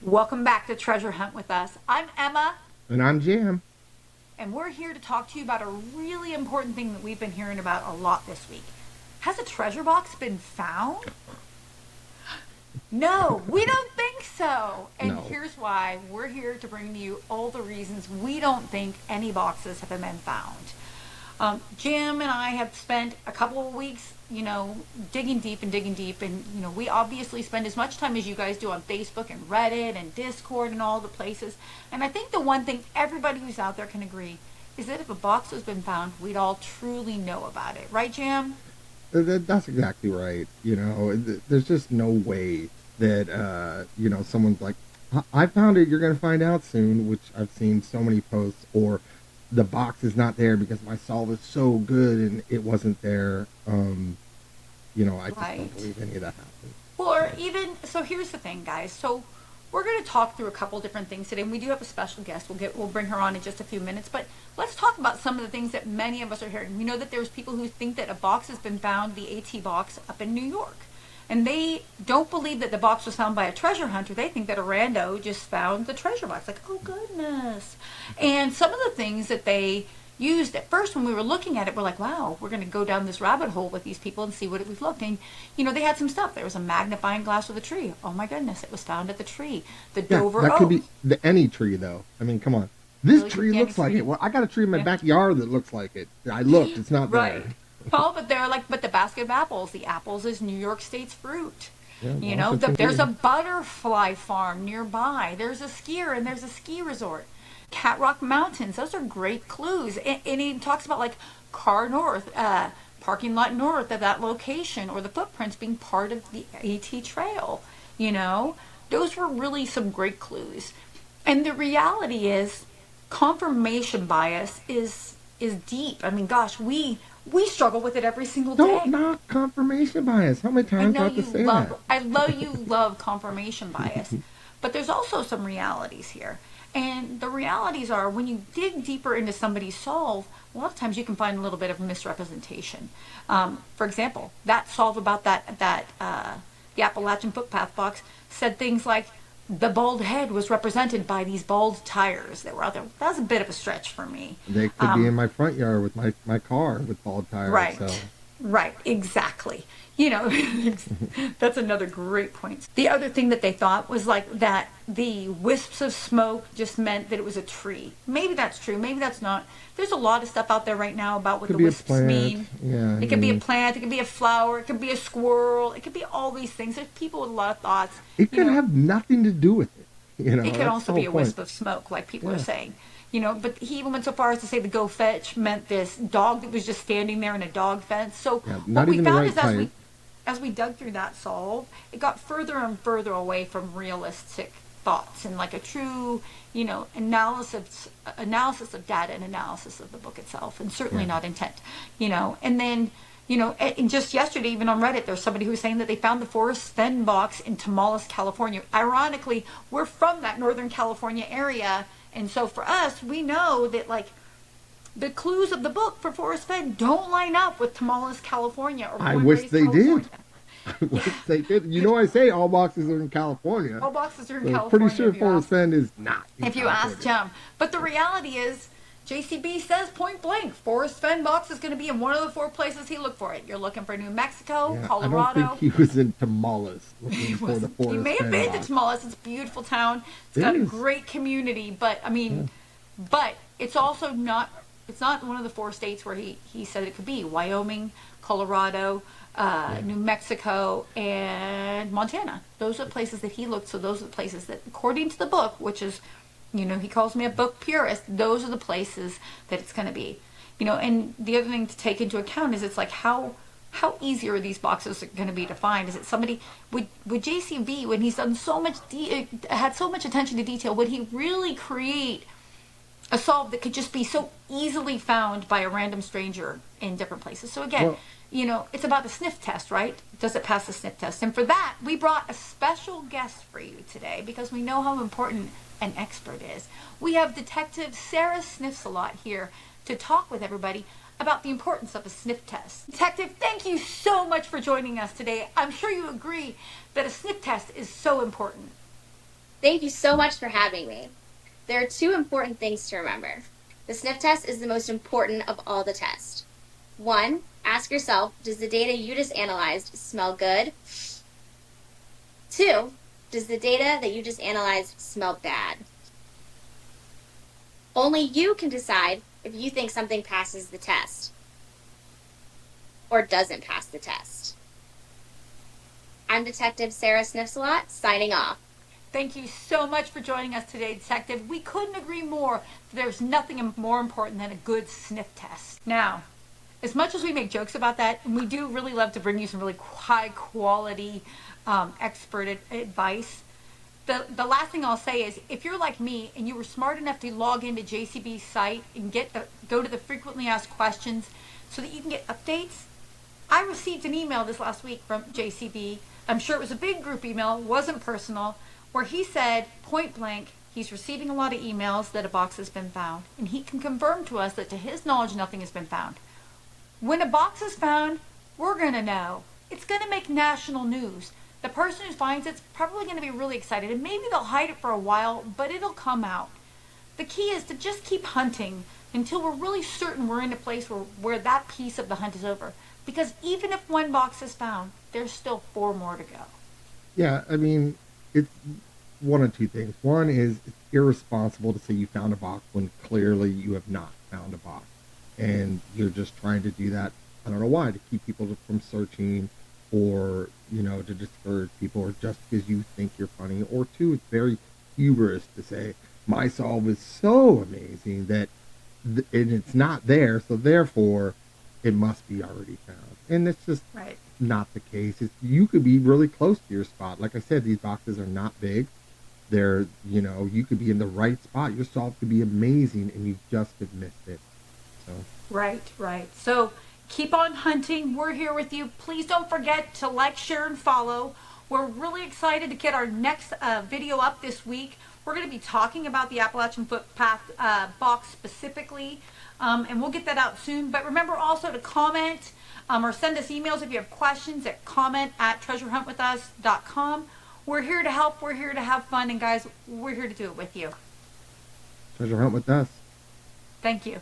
Welcome back to Treasure Hunt with us. I'm Emma, And I'm Jam. and we're here to talk to you about a really important thing that we've been hearing about a lot this week. Has a treasure box been found? No, we don't think so. And No. here's why. We're here to bring you all the reasons we don't think any boxes have been found. Jim and I have spent a couple of weeks, digging deep and digging deep. And, we obviously spend as much time as you guys do on Facebook and Reddit and Discord and all the places. And I think the one thing everybody who's out there can agree is that if a box has been found, we'd all truly know about it. Right, Jim? That's exactly right. There's just no way that, someone's like, I found it, you're going to find out soon, which I've seen so many posts, or the box is not there because my solve is so good and it wasn't there. I just Right. don't believe any of that happened. Or even, so here's the thing, guys. So we're going to talk through a couple different things today. And we do have a special guest. We'll bring her on in just a few minutes. But let's talk about some of the things that many of us are hearing. We know that there's people who think that a box has been found, the AT box, up in New York. And they don't believe that the box was found by a treasure hunter. They think that a rando just found the treasure box. Like, oh, goodness. And some of the things that they used at first when we were looking at it, we're like, wow, we're going to go down this rabbit hole with these people and see what we've looked. And, they had some stuff. There was a magnifying glass with a tree. Oh, my goodness. It was found at the tree. The Yeah, Dover that oak. could be any tree, though. I mean, come on. This Really, tree any looks like tree? it. Well, I got a tree in my Yeah. backyard that looks like it. I looked. It's not Right. there. Well, but the basket of apples. The apples is New York State's fruit. Yeah, well, that's There's a interesting. butterfly farm nearby. There's a skier and there's a ski resort. Cat Rock Mountains. Those are great clues. And he talks about like car north, parking lot north of that location, or the footprints being part of the AT trail. Those were really some great clues. And the reality is, confirmation bias is deep. I mean, gosh, we struggle with it every single day. Don't knock confirmation bias. How many times do I have to say that? I know you love confirmation bias, but there's also some realities here. And the realities are, when you dig deeper into somebody's solve, a lot of times you can find a little bit of misrepresentation. For example, that solve about the Appalachian footpath box said things like the bald head was represented by these bald tires that were out there. That was a bit of a stretch for me. They could be in my front yard with my car with bald tires. Right. So Right, exactly. That's another great point. The other thing that they thought was like that the wisps of smoke just meant that it was a tree. Maybe that's true, maybe that's not. There's a lot of stuff out there right now about what could the be a wisps plant. mean. Yeah. It could be a plant, it could be a flower, it could be a squirrel, it could be all these things. There's people with a lot of thoughts. It could have nothing to do with it. It could that's also the be a whole point. wisp of smoke, like people are Yeah. saying. But he even went so far as to say the go fetch meant this dog that was just standing there in a dog fence. So Yeah, what not we even the found right is type. as we dug through that solve, it got further and further away from realistic thoughts and like a true, analysis of data and analysis of the book itself, and certainly Yeah. not intent. And then. And just yesterday, even on Reddit, there's somebody who's saying that they found the Forrest Fenn box in Tamales, California. Ironically, we're from that Northern California area, and so for us, we know that like the clues of the book for Forrest Fenn don't line up with Tamales, California, or I Born wish Raised they did. California. They did. I say all boxes are in California. All boxes are in So California. pretty sure if you Forrest ask- Fenn is not. in If you ask California. Jim. But the reality is, JCB says point blank, Forrest Fenn box is going to be in one of the 4 places he looked for it. You're looking for New Mexico, Yeah, I Colorado. don't think he was in Tamales looking for the Forrest You may have Fenn been to box. Tamales. It's a beautiful town. It's It got a is. great community, but I mean, but it's also not. It's not one of the 4 states where he said it could be. Wyoming, Colorado, New Mexico, and Montana. Those are the places that he looked. So those are the places that, according to the book, which is, he calls me a book purist. Those are the places that it's going to be. And the other thing to take into account is it's like how easy are these boxes going to be to find? Is it somebody with JCV, when he's done so much had so much attention to detail, would he really create a solve that could just be so easily found by a random stranger in different places? So again, it's about the sniff test, right? Does it pass the sniff test? And for that, we brought a special guest for you today because we know how important an expert is. We have Detective Sarah Sniffs-a-Lot here to talk with everybody about the importance of a sniff test. Detective, thank you so much for joining us today. I'm sure you agree that a sniff test is so important. Thank you so much for having me. There are two important things to remember. The sniff test is the most important of all the tests. One, ask yourself, does the data you just analyzed smell good? Two, does the data that you just analyzed smell bad? Only you can decide if you think something passes the test or doesn't pass the test. I'm Detective Sarah Sniffs-a-Lot, signing off. Thank you so much for joining us today, Detective. We couldn't agree more. There's nothing more important than a good sniff test. Now, as much as we make jokes about that, and we do really love to bring you some really high quality expert advice, the last thing I'll say is, if you're like me and you were smart enough to log into JCB's site and go to the frequently asked questions so that you can get updates, I received an email this last week from JCB. I'm sure it was a big group email, wasn't personal, where he said point blank he's receiving a lot of emails that a box has been found, and he can confirm to us that to his knowledge nothing has been found. When a box is found, we're going to know. It's going to make national news. The person who finds it's probably going to be really excited, and maybe they'll hide it for a while, but it'll come out. The key is to just keep hunting until we're really certain we're in a place where that piece of the hunt is over. Because even if one box is found, there's still 4 more to go. Yeah, I mean, it's one of two things. One is it's irresponsible to say you found a box when clearly you have not found a box. And you're just trying to do that, I don't know why, to keep people from searching, or, to discourage people, or just because you think you're funny. Or two, it's very hubris to say, my solve is so amazing that, and it's not there, so therefore it must be already found. And it's just Right. not the case. You could be really close to your spot. Like I said, these boxes are not big. They're, you could be in the right spot. Your solve could be amazing, and you just have missed it. So. Right. So keep on hunting. We're here with you. Please don't forget to like, share, and follow. We're really excited to get our next video up this week. We're going to be talking about the Appalachian Footpath box specifically, and we'll get that out soon. But remember also to comment or send us emails if you have questions at comment@treasurehuntwithus.com. We're here to help. We're here to have fun. And guys, we're here to do it with you. Treasure hunt with us. Thank you.